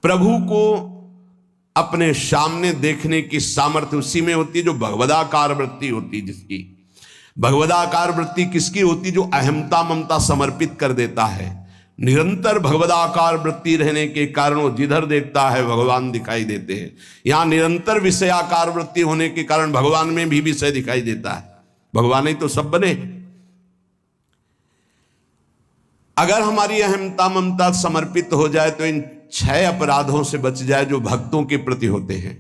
प्रभु को अपने सामने देखने की सामर्थ्य उसी में होती है जो भगवदाकार वृत्ति होती है। जिसकी भगवदाकार वृत्ति किसकी होती, जो अहमता ममता समर्पित कर देता है। निरंतर भगवदाकार वृत्ति रहने के कारण वो जिधर देखता है भगवान दिखाई देते हैं। यहां निरंतर विषयाकार वृत्ति होने के कारण भगवान में भी विषय दिखाई देता है। भगवान ही तो सब बने। अगर हमारी अहमता ममता समर्पित हो जाए तो इन 6 अपराधों से बच जाए जो भक्तों के प्रति होते हैं।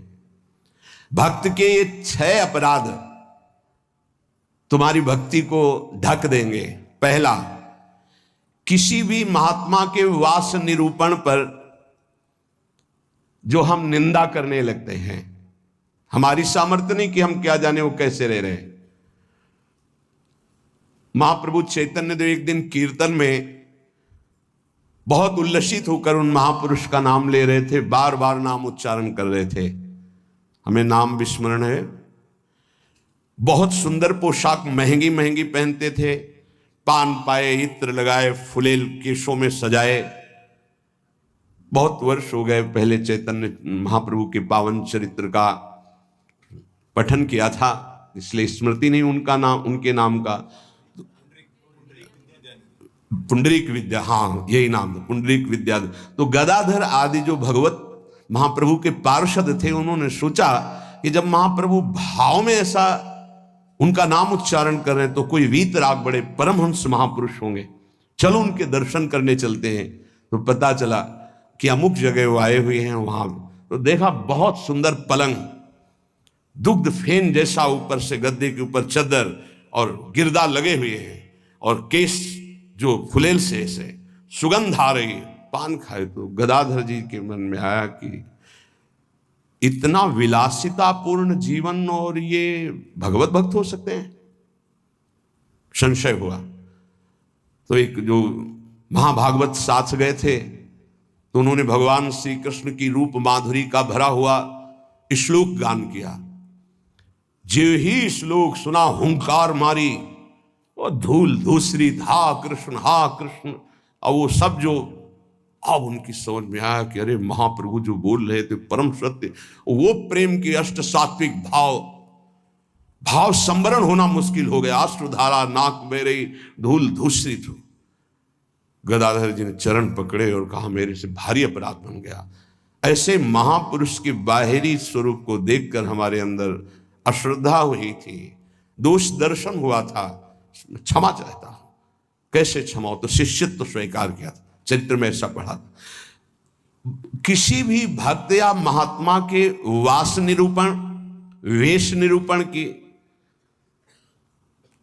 भक्त के ये 6 अपराध तुम्हारी भक्ति को ढक देंगे। पहला, किसी भी महात्मा के वास निरूपण पर जो हम निंदा करने लगते हैं। हमारी सामर्थ्य नहीं कि हम क्या जाने वो कैसे रह रहे हैं। महाप्रभु चैतन्य देव एक दिन कीर्तन में बहुत उल्लसित होकर उन महापुरुष का नाम ले रहे थे, बार बार नाम उच्चारण कर रहे थे। हमें नाम विस्मरण है। बहुत सुंदर पोशाक महंगी महंगी पहनते थे, पान पाए, इत्र लगाए, फुलेल केशों में सजाए। बहुत वर्ष हो गए पहले चैतन्य महाप्रभु के पावन चरित्र का पठन किया था, इसलिए स्मृति नहीं उनका नाम, उनके नाम का। पुंडरीक विद्या, हाँ यही नाम था, पुंडरीक विद्या। तो गदाधर आदि जो भगवत महाप्रभु के पार्षद थे, उन्होंने सोचा कि जब महाप्रभु भाव में ऐसा उनका नाम उच्चारण कर रहे हैं तो कोई वीतराग बड़े परमहंस महापुरुष होंगे, चलो उनके दर्शन करने चलते हैं। तो पता चला कि अमुक जगह वो आए हुए हैं। वहां तो देखा बहुत सुंदर पलंग, दुग्ध फेन जैसा, ऊपर से गद्दे के ऊपर चद्दर और गिरदा लगे हुए हैं, और केस जो फुलेल से ऐसे सुगंध आ रही है। पान खाए तो गदाधर जी के मन में आया कि इतना विलासितापूर्ण जीवन और ये भगवत भक्त हो सकते हैं। संशय हुआ तो एक जो महाभागवत साथ गए थे तो उन्होंने भगवान श्री कृष्ण की रूप माधुरी का भरा हुआ श्लोक गान किया। जो ही श्लोक सुना हुंकार मारी और धूल धूसरी, हा कृष्ण हा कृष्ण। और वो सब जो अब उनकी समझ में आया कि अरे महाप्रभु जो बोल रहे थे परम सत्य, वो प्रेम के अष्ट सात्विक भाव संवरण होना मुश्किल हो गया। अश्रुधारा नाक बह रही, धूल धूसरित हो। गदाधर जी ने चरण पकड़े और कहा मेरे से भारी अपराध बन गया। ऐसे महापुरुष के बाहरी स्वरूप को देखकर हमारे अंदर अश्रद्धा हुई थी, दोष दर्शन हुआ था। क्षमा चाहता हूं। कैसे क्षमा हो? तो शिष्यत्व स्वीकार किया था, चरित्र में ऐसा पढ़ा था। किसी भी भक्त या महात्मा के वास निरूपण, वेश निरूपण की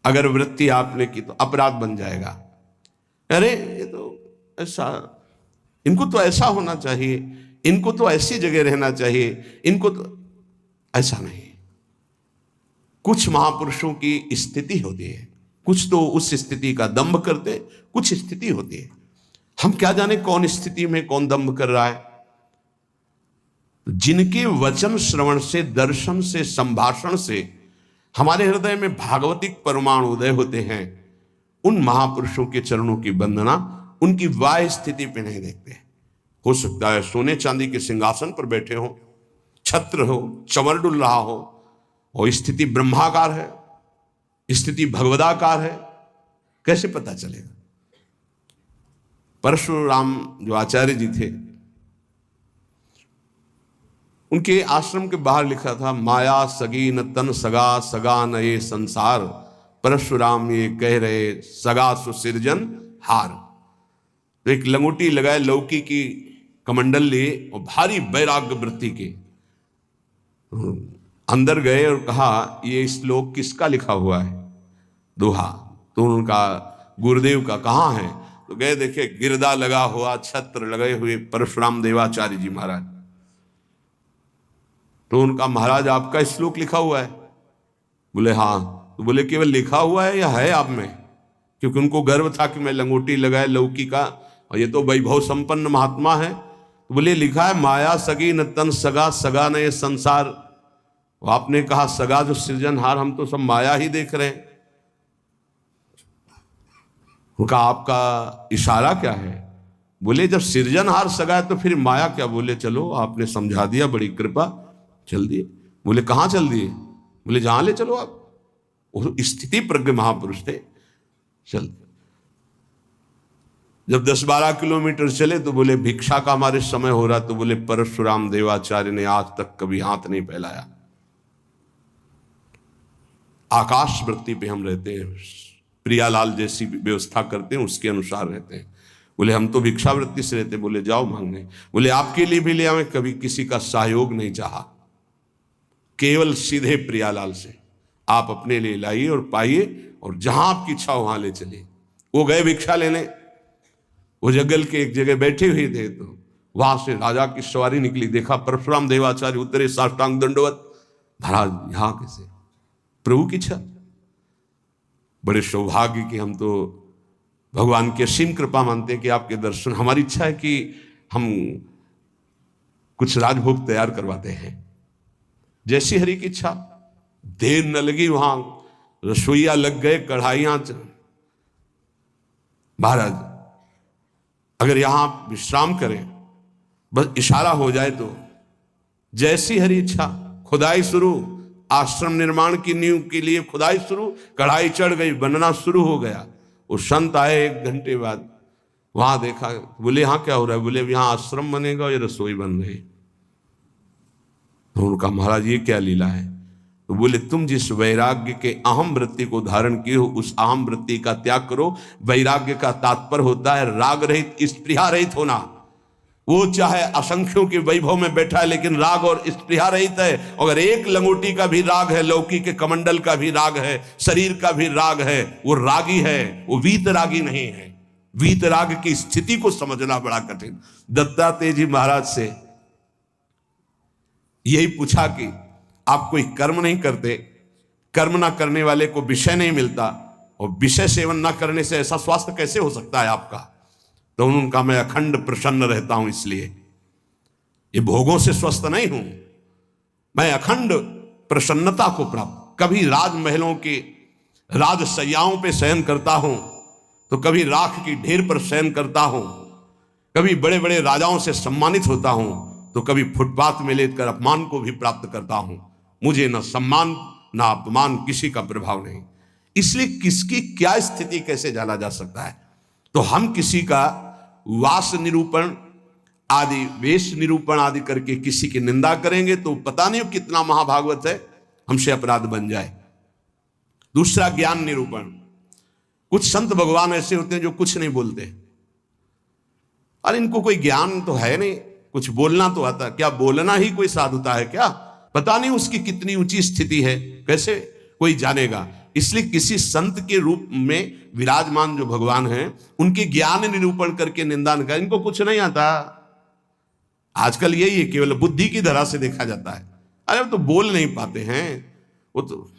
अगर वृत्ति आपने की तो अपराध बन जाएगा। अरे ये तो ऐसा, इनको तो ऐसा होना चाहिए, इनको तो ऐसी जगह रहना चाहिए, इनको तो ऐसा नहीं। कुछ महापुरुषों की स्थिति होती है, कुछ तो उस स्थिति का दंभ करते, कुछ स्थिति होती है। हम क्या जाने कौन स्थिति में कौन दंभ कर रहा है। जिनके वचन श्रवण से, दर्शन से, संभाषण से हमारे हृदय में भागवतिक परमाणु उदय होते हैं, उन महापुरुषों के चरणों की वंदना उनकी वाह स्थिति पे नहीं देखते। हो सकता है सोने चांदी के सिंहासन पर बैठे हो, छत्र हो, चमर डुल रहा हो, और स्थिति ब्रह्माकार है, स्थिति भगवदाकार है, कैसे पता चलेगा? परशुराम जो आचार्य जी थे, उनके आश्रम के बाहर लिखा था, माया सगी न तन सगा, सगा न ये संसार, परशुराम ये कह रहे सगा सुसिरजन हार। तो एक लंगोटी लगाए, लौकी की कमंडल लिए और भारी वैराग्य वृत्ति के अंदर गए और कहा ये श्लोक किसका लिखा हुआ है? दोहा। तो उनका गुरुदेव का कहाँ है? तो गए देखे गिरदा लगा हुआ, छत्र लगे हुए परशुराम देवाचार्य जी महाराज। तो उनका महाराज आपका श्लोक लिखा हुआ है? बोले हाँ। तो बोले केवल लिखा हुआ है या है आप में? क्योंकि उनको गर्व था कि मैं लंगोटी लगाए लौकी का, और ये तो वैभव संपन्न महात्मा है। तो बोले लिखा है माया सगी न तन सगा, सगा न ये संसार। आपने कहा सगा जो सृजनहार, हम तो सब माया ही देख रहे हैं। उनका आपका इशारा क्या है? बोले जब सृजनहार सगा है तो फिर माया क्या? बोले चलो आपने समझा दिया, बड़ी कृपा, चल दिए। बोले कहाँ चल दिए? बोले जहां ले चलो आप। वो स्थिति प्रज्ञ महापुरुष थे, चल। जब 10-12 किलोमीटर चले तो बोले भिक्षा का हमारे समय हो रहा, तो बोले परशुराम देवाचार्य ने आज तक कभी हाथ नहीं फैलाया, आकाश वृत्ति पे हम रहते हैं, प्रियालाल जैसी व्यवस्था करते हैं उसके अनुसार रहते हैं। बोले हम तो भिक्षावृत्ति से रहते। बोले जाओ मांगने। बोले आपके लिए भी ले आवे, कभी किसी का सहयोग नहीं चाहा, केवल सीधे प्रियालाल से आप अपने लिए लाइए और पाइए, और जहां आपकी इच्छा हो वहां ले चलिए। वो गए भिक्षा लेने, वो जंगल के एक जगह बैठे हुए थे, तो वहां से राजा की सवारी निकली, देखा परशुराम देवाचार्य उतरे, साष्टांग दंडवत। महाराज यहां कैसे? प्रभु की इच्छा। बड़े सौभाग्य की हम तो भगवान की असीम कृपा मानते हैं कि आपके दर्शन। हमारी इच्छा है कि हम कुछ राजभोग तैयार करवाते हैं, जैसी हरि की इच्छा। देर न लगी, वहां रसोईया लग गए, कढ़ाइयां। महाराज अगर यहां विश्राम करें, बस इशारा हो जाए तो जैसी हरि इच्छा। खुदाई शुरू, आश्रम निर्माण की नींव के लिए खुदाई शुरू, कढ़ाई चढ़ गई, बनना शुरू हो गया। वो संत आए 1 घंटे बाद, वहां देखा। बोले यहाँ क्या हो रहा है? बोले यहाँ आश्रम बनेगा, ये रसोई बन रही। तो उनका महाराज ये क्या लीला है? तो बोले तुम जिस वैराग्य के अहम वृत्ति को धारण किए हो, उस अहम वृत्ति का त्याग करो। वैराग्य का तात्पर्य होता है राग रहित, स्पृहा रहित होना। वो चाहे असंख्यों के वैभव में बैठा है, लेकिन राग और स्पृहा रहित है। अगर एक लंगोटी का भी राग है, लौकी के कमंडल का भी राग है, शरीर का भी राग है, वो रागी है, वो वीतरागी नहीं है। वीतराग की स्थिति को समझना बड़ा कठिन। दत्तात्रेय जी महाराज से यही पूछा कि आप कोई कर्म नहीं करते, कर्म ना करने वाले को विषय नहीं मिलता, और विषय सेवन ना करने से ऐसा स्वास्थ्य कैसे हो सकता है आपका? तो उन्होंने कहा मैं अखंड प्रसन्न रहता हूं, इसलिए ये भोगों से स्वस्थ नहीं हूं, मैं अखंड प्रसन्नता को प्राप्त। कभी राजमहलों के राजसैयाओं पे शयन करता हूं, तो कभी राख की ढेर पर शयन करता हूं, कभी बड़े बड़े राजाओं से सम्मानित होता हूं, तो कभी फुटपाथ में लेकर अपमान को भी प्राप्त करता हूं। मुझे न सम्मान न अपमान, किसी का प्रभाव नहीं। इसलिए किसकी क्या स्थिति कैसे जाना जा सकता है? तो हम किसी का वास निरूपण आदि, वेश निरूपण आदि करके किसी की निंदा करेंगे तो पता नहीं कितना महाभागवत है, हमसे अपराध बन जाए। दूसरा ज्ञान निरूपण। कुछ संत भगवान ऐसे होते हैं जो कुछ नहीं बोलते, और इनको कोई ज्ञान तो है नहीं, कुछ बोलना तो आता। क्या बोलना ही कोई साधुता है क्या? पता नहीं उसकी कितनी ऊंची स्थिति है, कैसे कोई जानेगा? इसलिए किसी संत के रूप में विराजमान जो भगवान हैं, उनके ज्ञान निरूपण करके निंदा न कर। इनको कुछ नहीं आता। आजकल यही है, केवल बुद्धि की धरा से देखा जाता है। अरे तो बोल नहीं पाते हैं। वो तो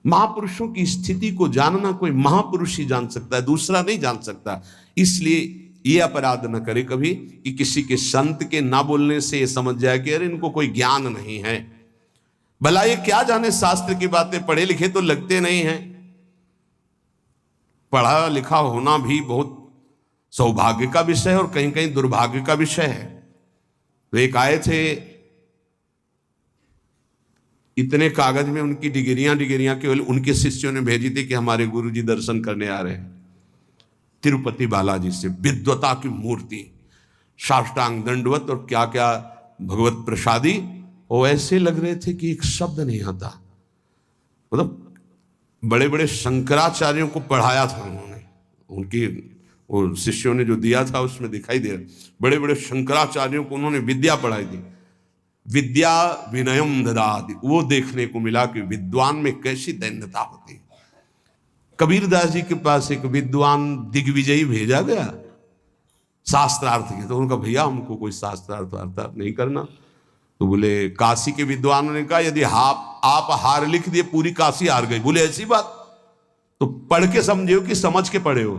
महापुरुषों की स्थिति को जानना कोई महापुरुष ही जान सकता है, दूसरा नहीं जान सकता। इसलिए ये अपराध न करे कभी कि किसी के संत के ना बोलने से ये समझ जाए कि अरे इनको कोई ज्ञान नहीं है। भला ये क्या जाने शास्त्र की बातें, पढ़े लिखे तो लगते नहीं हैं। पढ़ा लिखा होना भी बहुत सौभाग्य का विषय है और कहीं कहीं दुर्भाग्य का विषय है। तो एक आए थे, इतने कागज में उनकी डिग्रियां केवल उनके शिष्यों ने भेजी थी कि हमारे गुरुजी दर्शन करने आ रहे हैं तिरुपति बालाजी से। विद्वता की मूर्ति, साष्टांग दंडवत और क्या क्या भगवत प्रसादी। वो ऐसे लग रहे थे कि एक शब्द नहीं आता। मतलब बड़े बड़े शंकराचार्यों को पढ़ाया था उन्होंने, उनकी वो शिष्यों ने जो दिया था उसमें दिखाई दे रहा। बड़े बड़े शंकराचार्यों को उन्होंने विद्या पढ़ाई थी। विद्या विनयम ददाति, वो देखने को मिला कि विद्वान में कैसी दैन्यता होती है। कबीरदास जी के पास एक विद्वान दिग्विजयी भेजा गया शास्त्रार्थ के, तो उनका भैया हमको कोई शास्त्रार्थ नहीं करना। तो बोले काशी के विद्वानों ने कहा यदि आप हार लिख दिए पूरी काशी हार गई। बोले ऐसी बात? तो पढ़ के समझे हो कि समझ के पढ़े हो?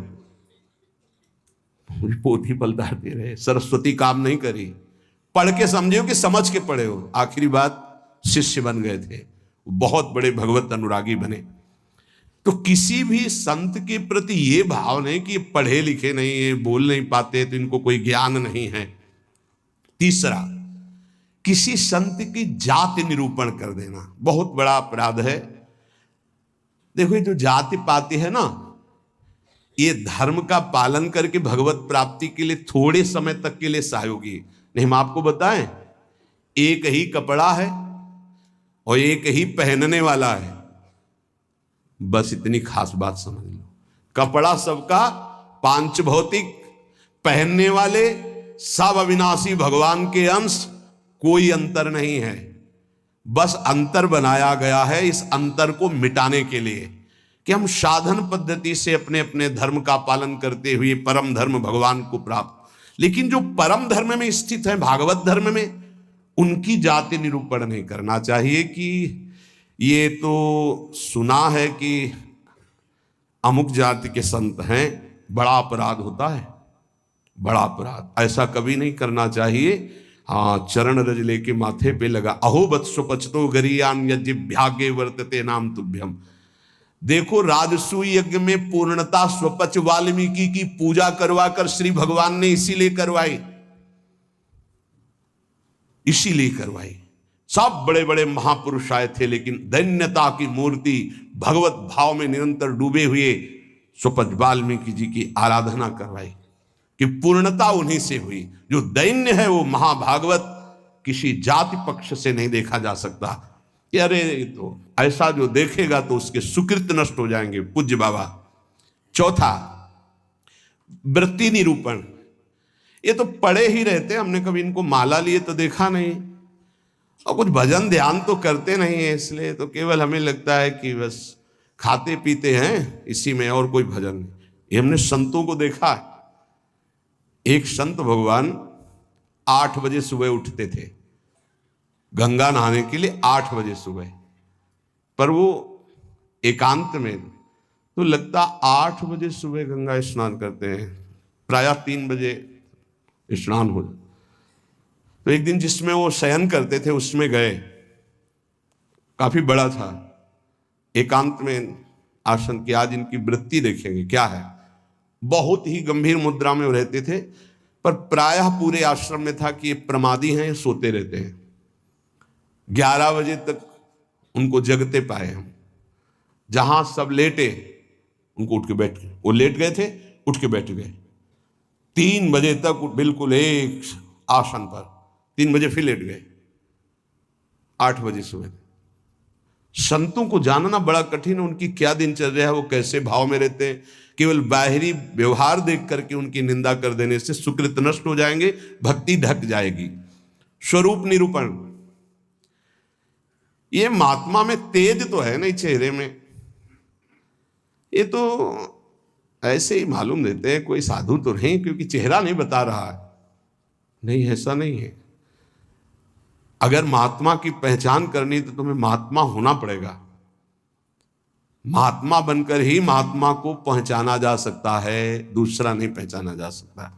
पोथी पलटाते रहे, सरस्वती काम नहीं करी। पढ़ के समझे हो कि समझ के पढ़े हो? आखिरी बात शिष्य बन गए थे, बहुत बड़े भगवत अनुरागी बने। तो किसी भी संत के प्रति ये भाव नहीं कि पढ़े लिखे नहीं है, बोल नहीं पाते, तो इनको कोई ज्ञान नहीं है। तीसरा, किसी संत की जाति निरूपण कर देना बहुत बड़ा अपराध है। देखो ये जो जाति पाति है ना, ये धर्म का पालन करके भगवत प्राप्ति के लिए थोड़े समय तक के लिए सहयोगी नहीं। हम आपको बताएं, एक ही कपड़ा है और एक ही पहनने वाला है, बस इतनी खास बात समझ लो। कपड़ा सबका पांच भौतिक, पहनने वाले सब अविनाशी भगवान के अंश, कोई अंतर नहीं है। बस अंतर बनाया गया है इस अंतर को मिटाने के लिए कि हम साधन पद्धति से अपने अपने धर्म का पालन करते हुए परम धर्म भगवान को प्राप्त। लेकिन जो परम धर्म में स्थित है, भागवत धर्म में, उनकी जाति निरूपण नहीं करना चाहिए कि ये तो सुना है कि अमुक जाति के संत हैं, बड़ा अपराध होता है, बड़ा अपराध। ऐसा कभी नहीं करना चाहिए। हाँ, चरण रज लेके माथे पे लगा, अहो वत्सो पचतो गरीयान यज्ञभ्यागे वर्तते नाम तुभ्यम। देखो, राजसूय यज्ञ में पूर्णता स्वपच वाल्मीकि की पूजा करवाकर श्री भगवान ने इसीलिए करवाई, इसीलिए करवाई। सब बड़े बड़े महापुरुष आए थे, लेकिन दैन्यता की मूर्ति भगवत भाव में निरंतर डूबे हुए स्वपच वाल्मीकि जी की आराधना करवाई कि पूर्णता उन्हीं से हुई। जो दैन्य है वो महाभागवत किसी जाति पक्ष से नहीं देखा जा सकता कि अरे तो ऐसा जो देखेगा तो उसके सुकृत नष्ट हो जाएंगे। पूज्य बाबा। चौथा, वृत्ति निरूपण। ये तो पढ़े ही रहते, हमने कभी इनको माला लिए तो देखा नहीं, और कुछ भजन ध्यान तो करते नहीं है, इसलिए तो केवल हमें लगता है कि बस खाते पीते हैं इसी में, और कोई भजन नहीं। ये हमने संतों को देखा है। एक संत भगवान 8 बजे सुबह उठते थे गंगा नहाने के लिए, 8 बजे सुबह। पर वो एकांत में तो लगता 8 बजे सुबह गंगा स्नान करते हैं, प्रायः 3 बजे स्नान हो। तो एक दिन जिसमें वो शयन करते थे उसमें गए, काफी बड़ा था, एकांत में आसन की। आज इनकी वृत्ति देखेंगे क्या है। बहुत ही गंभीर मुद्रा में रहते थे, पर प्रायः पूरे आश्रम में था कि ये प्रमादी हैं, ये सोते रहते हैं। 11 बजे तक उनको जगते पाए हम। जहां सब लेटे उनको उठ के बैठ गए, वो लेट गए थे, उठ के बैठ गए। 3 बजे तक बिल्कुल एक आसन पर, 3 बजे फिर लेट गए, 8 बजे सुबह। संतों को जानना बड़ा कठिन है, उनकी क्या दिनचर्या है, वो कैसे भाव में रहते हैं। केवल बाहरी व्यवहार देख करके उनकी निंदा कर देने से सुकृत नष्ट हो जाएंगे, भक्ति ढक जाएगी। स्वरूप निरूपण। ये महात्मा में तेज तो है नहीं चेहरे में, ये तो ऐसे ही मालूम देते हैं कोई साधु तो नहीं, क्योंकि चेहरा नहीं बता रहा है। नहीं, ऐसा नहीं है। अगर महात्मा की पहचान करनी तो तुम्हें महात्मा होना पड़ेगा। महात्मा बनकर ही महात्मा को पहचाना जा सकता है, दूसरा नहीं पहचाना जा सकता।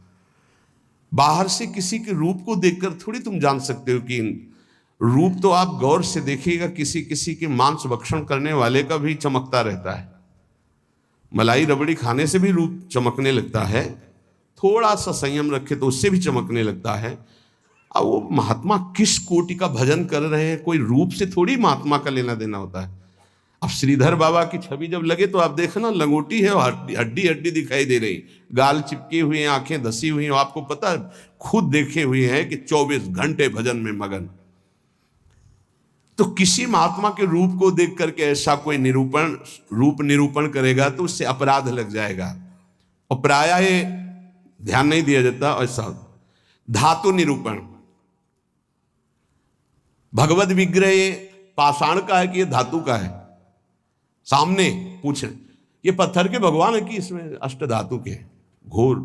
बाहर से किसी के रूप को देखकर थोड़ी तुम जान सकते हो कि रूप तो आप गौर से देखिएगा, किसी किसी के मांस भक्षण करने वाले का भी चमकता रहता है। मलाई रबड़ी खाने से भी रूप चमकने लगता है, थोड़ा सा संयम रखे तो उससे भी चमकने लगता है। अब वो महात्मा किस कोटि का भजन कर रहे हैं, कोई रूप से थोड़ी महात्मा का लेना देना होता है। अब श्रीधर बाबा की छवि जब लगे तो आप देखना, लंगोटी है, हड्डी हड्डी दिखाई दे रही, गाल चिपकी हुई हैं, आंखें धसी हुई हैं। आपको पता है, खुद देखे हुए हैं कि 24 घंटे भजन में मगन। तो किसी महात्मा के रूप को देख करके ऐसा कोई रूप निरूपण करेगा तो उससे अपराध लग जाएगा, और प्रायः ये ध्यान नहीं दिया जाता। ऐसा धातु निरूपण। भगवत विग्रह ये पाषाण का है कि ये धातु का है, सामने पूछ, ये पत्थर के भगवान है कि इसमें अष्ट धातु के। घोर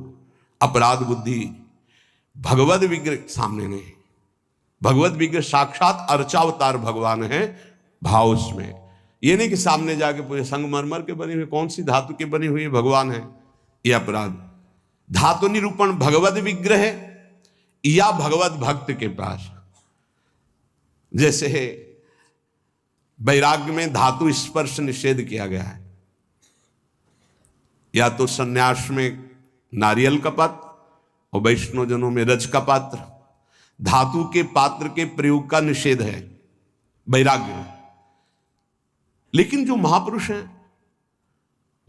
अपराध बुद्धि। भगवत विग्रह सामने नहीं, भगवत विग्रह साक्षात अर्चावतार भगवान है, भाव उसमें। ये नहीं कि सामने जाके पूरे संगमरमर के बने हुए, कौन सी धातु के बनी हुई भगवान है, ये अपराध। धातु निरूपण भगवत विग्रह या भगवत भक्त के पास। जैसे वैराग्य में धातु स्पर्श निषेध किया गया है, या तो सन्यास में नारियल का पात्र और वैष्णव जनों में रज का पात्र। धातु के पात्र के प्रयोग का निषेध है वैराग्य। लेकिन जो महापुरुष हैं,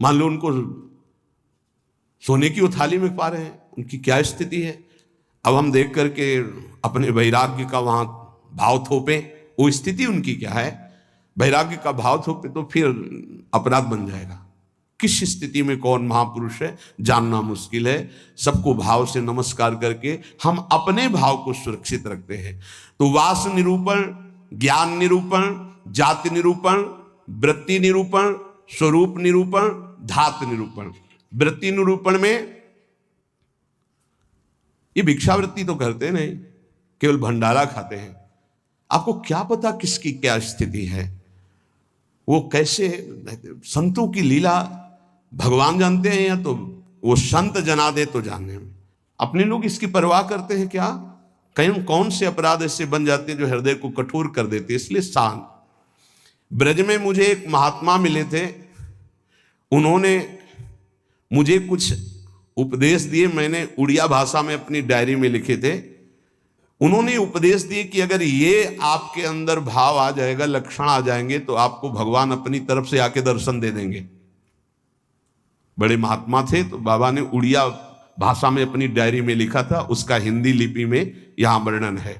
मान लो उनको सोने की थाली में पा रहे हैं, उनकी क्या स्थिति है। अब हम देख करके अपने वैराग्य का वहां भाव थोपे, वो स्थिति उनकी क्या है। वैराग्य का भाव थोपे तो फिर अपराध बन जाएगा। किस स्थिति में कौन महापुरुष है जानना मुश्किल है। सबको भाव से नमस्कार करके हम अपने भाव को सुरक्षित रखते हैं। तो वास निरूपण, ज्ञान निरूपण, जाति निरूपण, वृत्ति निरूपण, स्वरूप निरूपण, धात निरूपण। वृत्ति निरूपण में ये भिक्षावृत्ति तो करते नहीं, केवल भंडारा खाते हैं। आपको क्या पता किसकी क्या स्थिति है, वो कैसे। संतों की लीला भगवान जानते हैं, या तो वो संत जना दे तो जानने में। अपने लोग इसकी परवाह करते हैं क्या। कहीं कौन से अपराध ऐसे बन जाते हैं जो हृदय को कठोर कर देते हैं। इसलिए शांत। ब्रज में मुझे एक महात्मा मिले थे, उन्होंने मुझे कुछ उपदेश दिए। मैंने उड़िया भाषा में अपनी डायरी में लिखे थे। उन्होंने उपदेश दिए कि अगर ये आपके अंदर भाव आ जाएगा, लक्षण आ जाएंगे, तो आपको भगवान अपनी तरफ से आके दर्शन दे देंगे। बड़े महात्मा थे, तो बाबा ने उड़िया भाषा में अपनी डायरी में लिखा था, उसका हिंदी लिपि में यहां वर्णन है।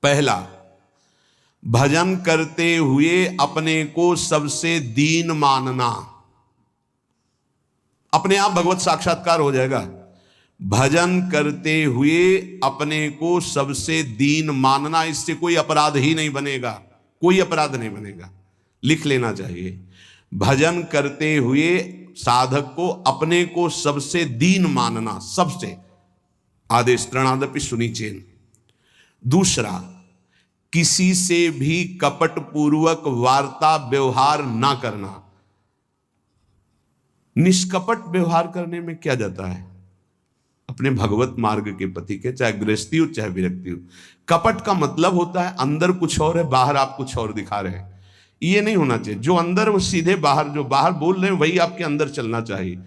पहला, भजन करते हुए अपने को सबसे दीन मानना। अपने आप भगवत साक्षात्कार हो जाएगा। भजन करते हुए अपने को सबसे दीन मानना, इससे कोई अपराध ही नहीं बनेगा, कोई अपराध नहीं बनेगा। लिख लेना चाहिए। भजन करते हुए साधक को अपने को सबसे दीन मानना, सबसे आदेश त्रणादपि सुनिचेन। दूसरा, किसी से भी कपट पूर्वक वार्ता व्यवहार ना करना। निष्कपट व्यवहार करने में क्या जाता है, अपने भगवत मार्ग के पति के, चाहे गृहस्थी हो चाहे विरक्ति हो। कपट का मतलब होता है अंदर कुछ और है, बाहर आप कुछ और दिखा रहे हैं। ये नहीं होना चाहिए। जो अंदर वो सीधे बाहर, जो बाहर बोल रहे हैं वही आपके अंदर चलना चाहिए।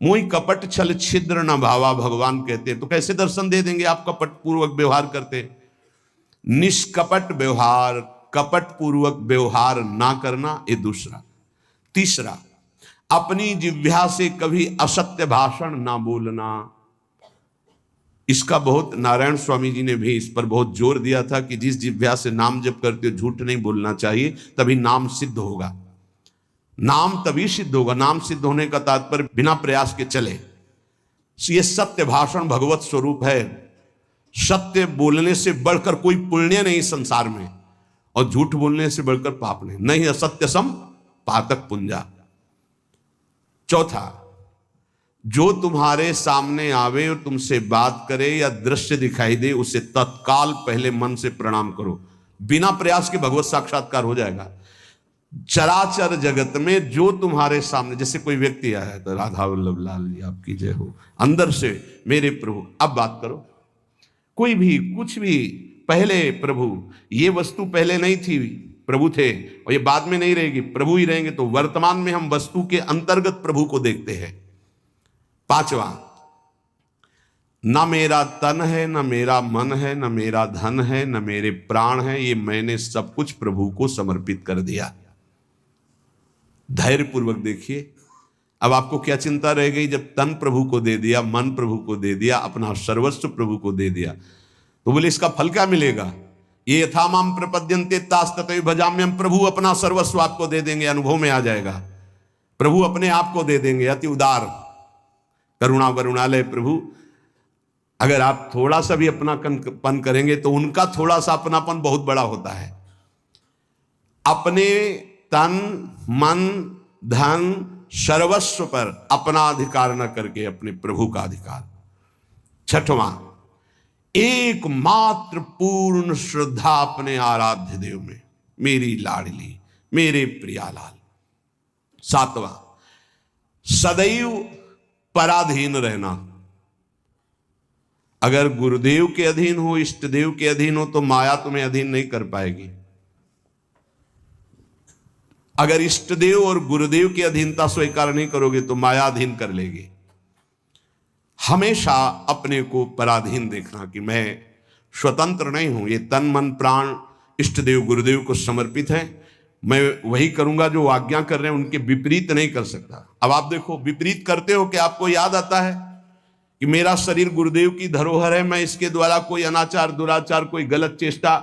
मोहि कपट छल छिद्र न भावा, भगवान कहते हैं। तो कैसे दर्शन दे देंगे आप कपट पूर्वक व्यवहार करते। निष्कपट व्यवहार, कपट पूर्वक व्यवहार ना करना, ये दूसरा। तीसरा, अपनी जिह्वा से कभी असत्य भाषण ना बोलना। इसका बहुत नारायण स्वामी जी ने भी इस पर बहुत जोर दिया था कि जिस जिह्वा से नाम जप करते हो झूठ नहीं बोलना चाहिए, तभी नाम सिद्ध होगा। नाम तभी सिद्ध होगा। नाम सिद्ध होने का तात्पर्य बिना प्रयास के चले। ये सत्य भाषण भगवत स्वरूप है। सत्य बोलने से बढ़कर कोई पुण्य नहीं संसार में, और झूठ बोलने से बढ़कर पाप नहीं। नहीं असत्य सम पातक पुंजा। चौथा, जो तुम्हारे सामने आवे और तुमसे बात करे या दृश्य दिखाई दे, उसे तत्काल पहले मन से प्रणाम करो। बिना प्रयास के भगवत साक्षात्कार हो जाएगा। चराचर जगत में जो तुम्हारे सामने, जैसे कोई व्यक्ति आया है तो राधा वल्लभ लाल जी आपकी जय हो, अंदर से मेरे प्रभु अब बात करो। कोई भी कुछ भी, पहले प्रभु, ये वस्तु पहले नहीं थी, प्रभु थे, और ये बाद में नहीं रहेगी, प्रभु ही रहेंगे। तो वर्तमान में हम वस्तु के अंतर्गत प्रभु को देखते हैं। पांचवा, न मेरा तन है, न मेरा मन है, न मेरा धन है, न मेरे प्राण है, ये मैंने सब कुछ प्रभु को समर्पित कर दिया। धैर्य पूर्वक देखिए। अब आपको क्या चिंता रह गई, जब तन प्रभु को दे दिया, मन प्रभु को दे दिया, अपना सर्वस्व प्रभु को दे दिया, तो बोले इसका फल क्या मिलेगा। ये यथा माम प्रपद्यन्ते तास तथैव भजाम्यहम्। प्रभु अपना सर्वस्व आपको दे देंगे, अनुभव में आ जाएगा। प्रभु अपने आप को दे देंगे। अति उदार करुणा वरुणालय प्रभु। अगर आप थोड़ा सा भी अपनापन करेंगे तो उनका थोड़ा सा अपनापन बहुत बड़ा होता है। अपने तन मन धन सर्वस्व पर अपना अधिकार न करके अपने प्रभु का अधिकार। छठवां, एकमात्र पूर्ण श्रद्धा अपने आराध्य देव में, मेरी लाडली, मेरे प्रियालाल। सातवां, सदैव पराधीन रहना। अगर गुरुदेव के अधीन हो, इष्ट देव के अधीन हो, तो माया तुम्हें अधीन नहीं कर पाएगी। अगर इष्ट देव और गुरुदेव की अधीनता स्वीकार नहीं करोगे तो माया अधीन कर लेगी। हमेशा अपने को पराधीन देखना कि मैं स्वतंत्र नहीं हूं, ये तन मन प्राण इष्ट देव गुरुदेव को समर्पित है, मैं वही करूंगा जो आज्ञा कर रहे हैं, उनके विपरीत नहीं कर सकता। अब आप देखो, विपरीत करते हो कि आपको याद आता है कि मेरा शरीर गुरुदेव की धरोहर है, मैं इसके द्वारा कोई अनाचार दुराचार कोई गलत चेष्टा,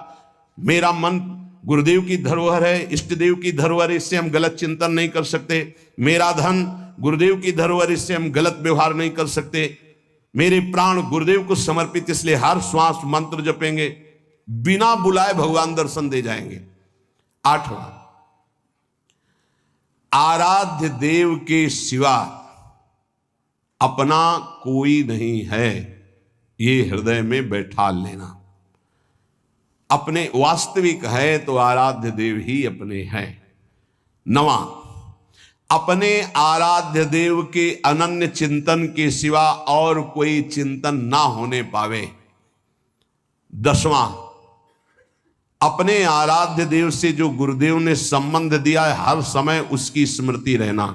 मेरा मन गुरुदेव की धरोहर है, इष्ट देव की धरोहर, इससे हम गलत चिंतन नहीं कर सकते, मेरा धन गुरुदेव की धरोहर, इससे हम गलत व्यवहार नहीं कर सकते, मेरे प्राण गुरुदेव को समर्पित, इसलिए हर श्वास मंत्र जपेंगे, बिना बुलाए भगवान दर्शन दे जाएंगे। 8वां, आराध्य देव के सिवा अपना कोई नहीं है, ये हृदय में बैठा लेना। अपने वास्तविक है तो आराध्य देव ही अपने हैं। 9वां, अपने आराध्य देव के अनन्य चिंतन के सिवा और कोई चिंतन ना होने पावे। 10वां, अपने आराध्य देव से जो गुरुदेव ने संबंध दिया है हर समय उसकी स्मृति रहना।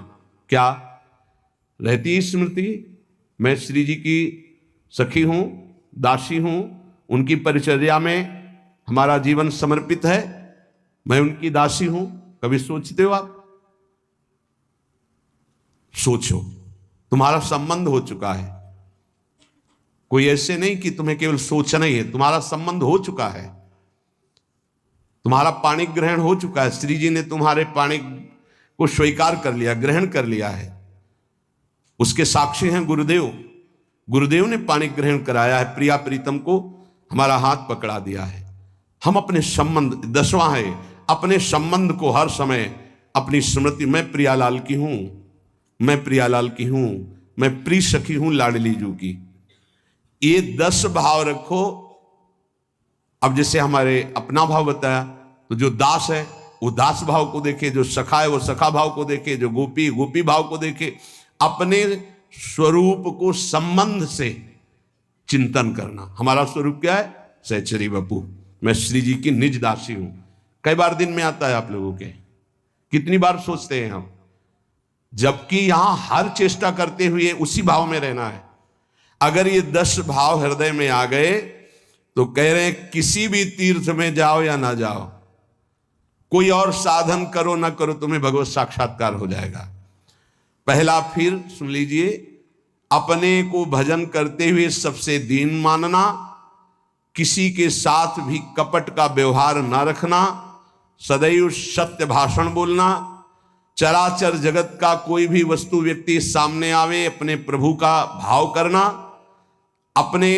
क्या रहती स्मृति? मैं श्री जी की सखी हूं, दासी हूं, उनकी परिचर्या में हमारा जीवन समर्पित है, मैं उनकी दासी हूं। कभी सोचते हो आप? सोचो, तुम्हारा संबंध हो चुका है। कोई ऐसे नहीं कि तुम्हें केवल सोचना ही है, तुम्हारा संबंध हो चुका है, तुम्हारा पाणी ग्रहण हो चुका है। श्री जी ने तुम्हारे पाणी को स्वीकार कर लिया, ग्रहण कर लिया है, उसके साक्षी हैं गुरुदेव। गुरुदेव ने पाणी ग्रहण कराया है, प्रिया प्रीतम को हमारा हाथ पकड़ा दिया है। हम अपने संबंध, 10वां है, अपने संबंध को हर समय अपनी स्मृति, मैं प्रियालाल की हूं, मैं प्रियालाल की हूं, मैं प्रिय सखी हूं लाडली जू की। ये 10 भाव रखो। अब जैसे हमारे अपना भाव बताया, तो जो दास है वो दास भाव को देखे, जो सखा है वो सखा भाव को देखे, जो गोपी गोपी भाव को देखे। अपने स्वरूप को संबंध से चिंतन करना। हमारा स्वरूप क्या है? सहचरी बपू, मैं श्री जी की निज दासी हूं। कई बार दिन में आता है आप लोगों के, कितनी बार सोचते हैं हम, जबकि यहां हर चेष्टा करते हुए उसी भाव में रहना है। अगर ये 10 भाव हृदय में आ गए तो कह रहे हैं किसी भी तीर्थ में जाओ या ना जाओ, कोई और साधन करो ना करो, तुम्हें भगवत साक्षात्कार हो जाएगा। पहला, फिर सुन लीजिए, अपने को भजन करते हुए सबसे दीन मानना, किसी के साथ भी कपट का व्यवहार ना रखना, सदैव सत्य भाषण बोलना, चराचर जगत का कोई भी वस्तु व्यक्ति सामने आवे अपने प्रभु का भाव करना, अपने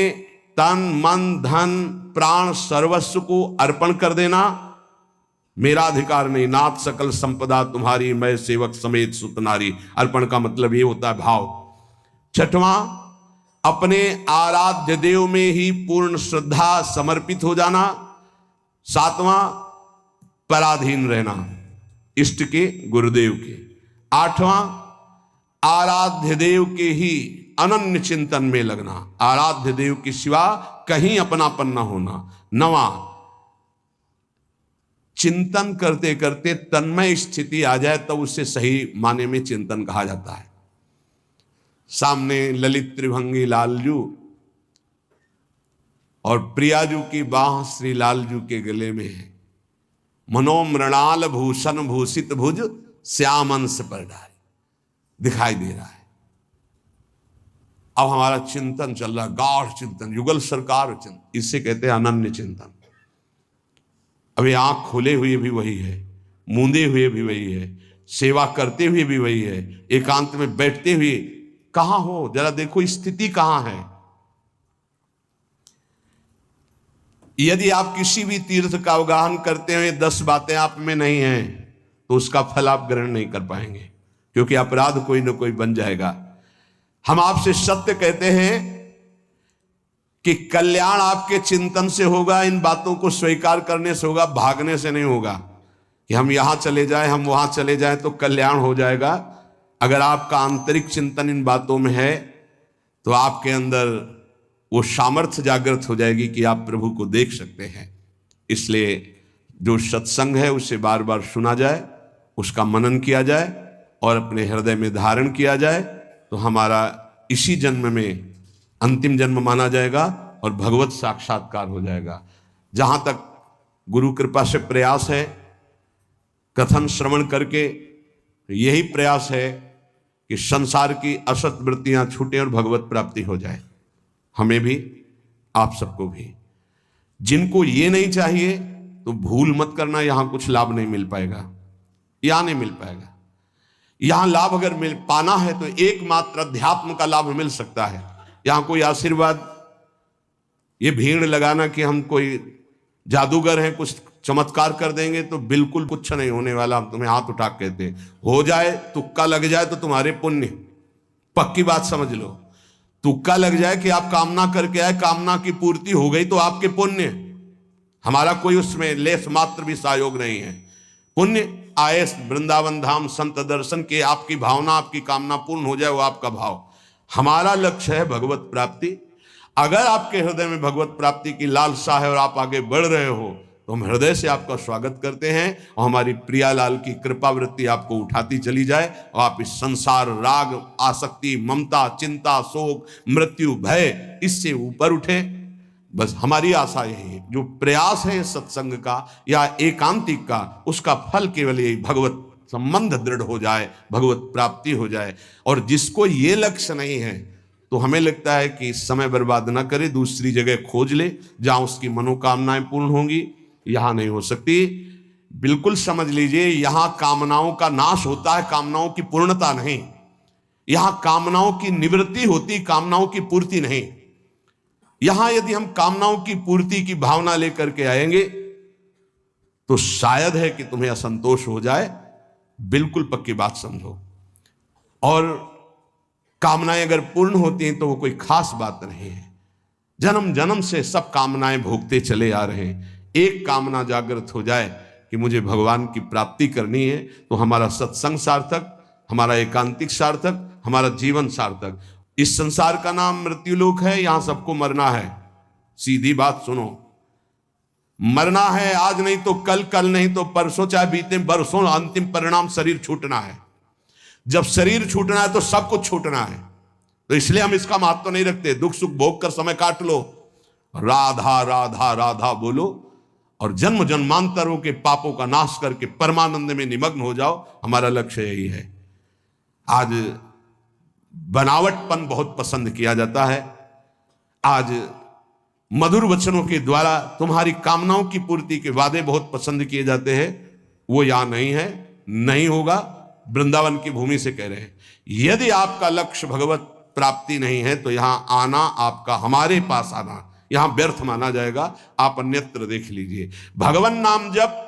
तन मन धन प्राण सर्वस्व को अर्पण कर देना। मेरा अधिकार नहीं, नाथ सकल संपदा तुम्हारी, मैं सेवक समेत सुत नारी। अर्पण का मतलब ये होता है भाव। 6वां, अपने आराध्य देव में ही पूर्ण श्रद्धा समर्पित हो जाना। 7वां, पराधीन रहना इष्ट के गुरुदेव के। 8वां, आराध्य देव के ही अनन्य चिंतन में लगना, आराध्य देव के सिवा कहीं अपनापन न होना। 9वां, चिंतन करते करते तन्मय स्थिति आ जाए तब उसे सही माने में चिंतन कहा जाता है। सामने ललित त्रिभंगी लालजू और प्रियाजू की बाह श्री लालजू के गले में है। मनोमृणाल भूषण भूषित भुज श्यामंश पर डारी, दिखाई दे रहा है। अब हमारा चिंतन चल रहा है, गाढ़ चिंतन, युगल सरकार चिंतन, इसे कहते हैं अनन्य चिंतन। अभी आंख खोले हुए भी वही है, मूंदे हुए भी वही है, सेवा करते हुए भी वही है, एकांत में बैठते हुए कहां हो, जरा देखो स्थिति कहां है। यदि आप किसी भी तीर्थ का अवगाहन करते हुए 10 बातें आप में नहीं हैं तो उसका फल आप ग्रहण नहीं कर पाएंगे, क्योंकि अपराध कोई ना कोई बन जाएगा। हम आपसे सत्य कहते हैं कि कल्याण आपके चिंतन से होगा, इन बातों को स्वीकार करने से होगा, भागने से नहीं होगा कि हम यहां चले जाएं हम वहां चले जाएं तो कल्याण हो जाएगा। अगर आपका आंतरिक चिंतन इन बातों में है तो आपके अंदर वो सामर्थ्य जागृत हो जाएगी कि आप प्रभु को देख सकते हैं। इसलिए जो सत्संग है उसे बार बार सुना जाए, उसका मनन किया जाए और अपने हृदय में धारण किया जाए तो हमारा इसी जन्म में अंतिम जन्म माना जाएगा और भगवत साक्षात्कार हो जाएगा। जहां तक गुरु कृपा से प्रयास है, कथन श्रवण करके यही प्रयास है कि संसार की असत वृत्तियां छूटें और भगवत प्राप्ति हो जाए, हमें भी आप सबको भी। जिनको ये नहीं चाहिए तो भूल मत करना, यहां कुछ लाभ नहीं मिल पाएगा, यहां नहीं मिल पाएगा। यहां लाभ अगर मिल पाना है तो एकमात्र अध्यात्म का लाभ मिल सकता है। यहां कोई आशीर्वाद, ये भीड़ लगाना कि हम कोई जादूगर हैं, कुछ चमत्कार कर देंगे, तो बिल्कुल कुछ नहीं होने वाला। हम तुम्हें हाथ उठा कहते हैं, हो जाए, तुक्का लग जाए तो तुम्हारे पुण्य, पक्की बात समझ लो। तुक्का लग जाए कि आप कामना करके आए, कामना की पूर्ति हो गई तो आपके पुण्य, हमारा कोई उसमें लेस मात्र भी सहयोग नहीं है। पुण्य आए वृंदावन धाम संत दर्शन के, आपकी भावना, आपकी कामना पूर्ण हो जाए, वो आपका भाव। हमारा लक्ष्य है भगवत प्राप्ति। अगर आपके हृदय में भगवत प्राप्ति की लालसा है और आप आगे बढ़ रहे हो तो हम हृदय से आपका स्वागत करते हैं और हमारी प्रियालाल की कृपा वृत्ति आपको उठाती चली जाए और आप इस संसार, राग, आसक्ति, ममता, चिंता, शोक, मृत्यु, भय, इससे ऊपर उठे। बस हमारी आशा यही है। जो प्रयास है सत्संग का या एकांतिक का, उसका फल केवल यही, भगवत संबंध दृढ़ हो जाए, भगवत प्राप्ति हो जाए। और जिसको ये लक्ष्य नहीं है तो हमें लगता है कि समय बर्बाद ना करे, दूसरी जगह खोज ले जहां उसकी मनोकामनाएं पूर्ण होंगी। यहां नहीं हो सकती। बिल्कुल समझ लीजिए, यहां कामनाओं का नाश होता है, कामनाओं की पूर्णता नहीं। यहां कामनाओं की निवृत्ति होती, कामनाओं की पूर्ति नहीं। यहां यदि हम कामनाओं की पूर्ति की भावना लेकर के आएंगे तो शायद है कि तुम्हें असंतोष हो जाए, बिल्कुल पक्की बात समझो। और कामनाएं अगर पूर्ण होती हैं तो वो कोई खास बात नहीं है। जन्म जन्म से सब कामनाएं भोगते चले आ रहे हैं। एक कामना जागृत हो जाए कि मुझे भगवान की प्राप्ति करनी है तो हमारा सत्संग सार्थक, हमारा एकांतिक सार्थक, हमारा जीवन सार्थक। इस संसार का नाम मृत्युलोक है, यहां सबको मरना है। सीधी बात सुनो, मरना है, आज नहीं तो कल, कल नहीं तो परसों, चाहे बीते बरसों, अंतिम परिणाम शरीर छूटना है। जब शरीर छूटना है तो सब कुछ छूटना है। तो इसलिए हम इसका महत्व नहीं रखते। दुख सुख भोग कर समय काट लो, राधा राधा राधा बोलो और जन्म जन्मांतरों के पापों का नाश करके परमानंद में निमग्न हो जाओ। हमारा लक्ष्य यही है। आज बनावटपन बहुत पसंद किया जाता है। आज मधुर वचनों के द्वारा तुम्हारी कामनाओं की पूर्ति के वादे बहुत पसंद किए जाते हैं। वो यहां नहीं है, नहीं होगा। वृंदावन की भूमि से कह रहे हैं, यदि आपका लक्ष्य भगवत प्राप्ति नहीं है तो यहां आना आपका, हमारे पास आना यहां व्यर्थ माना जाएगा। आप अन्यत्र देख लीजिए। भगवान नाम जप,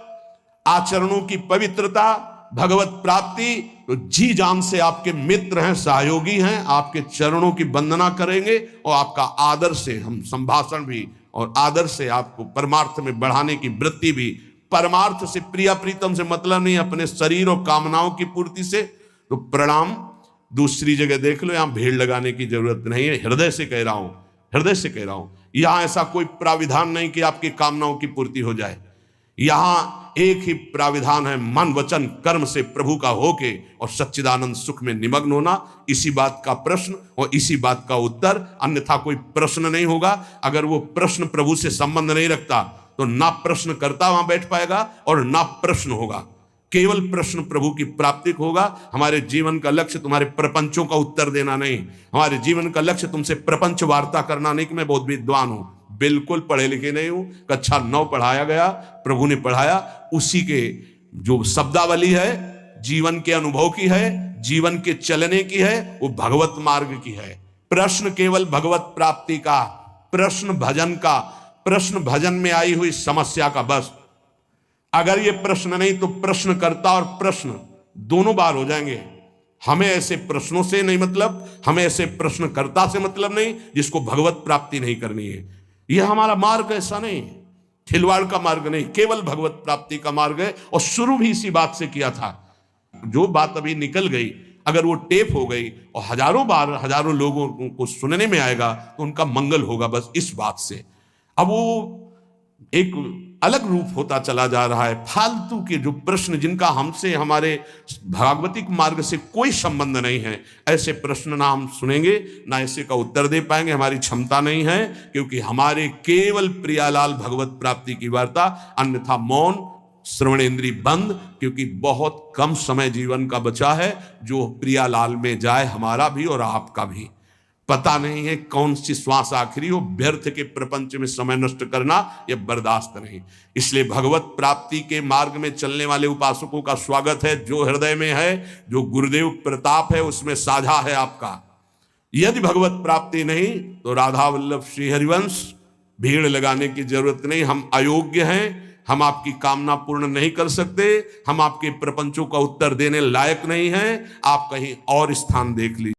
आचरणों की पवित्रता, भगवत प्राप्ति, तो जी जान से आपके मित्र हैं, सहयोगी हैं, आपके चरणों की वंदना करेंगे और आपका आदर से हम संभाषण भी और आदर से आपको परमार्थ में बढ़ाने की वृत्ति भी। परमार्थ से, प्रिया प्रीतम से मतलब नहीं, अपने शरीर और कामनाओं की पूर्ति से। तो प्रणाम, दूसरी जगह देख लो, यहां भीड़ लगाने की जरूरत नहीं है। हृदय से कह रहा हूं, हृदय से कह रहा हूं। यहां ऐसा कोई प्राविधान नहीं कि आपकी कामनाओं की पूर्ति हो जाए। यहां एक ही प्राविधान है, मन वचन कर्म से प्रभु का होके और सच्चिदानंद सुख में निमग्न होना। इसी बात का प्रश्न और इसी बात का उत्तर, अन्यथा कोई प्रश्न नहीं होगा। अगर वो प्रश्न प्रभु से संबंध नहीं रखता तो ना प्रश्न करता वहां बैठ पाएगा और ना प्रश्न होगा। केवल प्रश्न प्रभु की प्राप्ति होगा। हमारे जीवन का लक्ष्य तुम्हारे प्रपंचों का उत्तर देना नहीं। हमारे जीवन का लक्ष्य तुमसे प्रपंच वार्ता करना नहीं कि मैं बहुत विद्वान हूं, बिल्कुल पढ़े लिखे नहीं हूं। कक्षा 9 पढ़ाया गया, प्रभु ने पढ़ाया, उसी के जो शब्दावली है, जीवन के अनुभव की है, जीवन के चलने की है, वो भगवत मार्ग की है। प्रश्न केवल भगवत प्राप्ति का, प्रश्न भजन का, प्रश्न भजन में आई हुई समस्या का। बस अगर ये प्रश्न नहीं तो प्रश्नकर्ता और प्रश्न दोनों बार हो जाएंगे। हमें ऐसे प्रश्नों से नहीं मतलब, हमें ऐसे प्रश्नकर्ता से मतलब नहीं जिसको भगवत प्राप्ति नहीं करनी है। यह हमारा मार्ग ऐसा नहीं, खिलवाड़ का मार्ग नहीं, केवल भगवत प्राप्ति का मार्ग है। और शुरू भी इसी बात से किया था। जो बात अभी निकल गई, अगर वो टेप हो गई और हजारों बार हजारों लोगों को सुनने में आएगा तो उनका मंगल होगा, बस इस बात से। अब वो एक अलग रूप होता चला जा रहा है। फालतू के जो प्रश्न जिनका हमसे, हमारे भागवतिक मार्ग से कोई संबंध नहीं है, ऐसे प्रश्न ना हम सुनेंगे, ना ऐसे का उत्तर दे पाएंगे, हमारी क्षमता नहीं है, क्योंकि हमारे केवल प्रियालाल भगवत प्राप्ति की वार्ता, अन्यथा मौन श्रवणेन्द्रिय बंद, क्योंकि बहुत कम समय जीवन का बचा है। जो प्रियालाल में जाए, हमारा भी और आपका भी। पता नहीं है कौन सी श्वास आखिरी हो, व्यर्थ के प्रपंच में समय नष्ट करना यह बर्दाश्त नहीं। इसलिए भगवत प्राप्ति के मार्ग में चलने वाले उपासकों का स्वागत है। जो हृदय में है, जो गुरुदेव प्रताप है, उसमें साझा है आपका। यदि भगवत प्राप्ति नहीं तो राधा वल्लभ श्री हरिवंश, भीड़ लगाने की जरूरत नहीं। हम अयोग्य हैं, हम आपकी कामना पूर्ण नहीं कर सकते, हम आपके प्रपंचों का उत्तर देने लायक नहीं हैं। आप कहीं और स्थान देख लीजिए।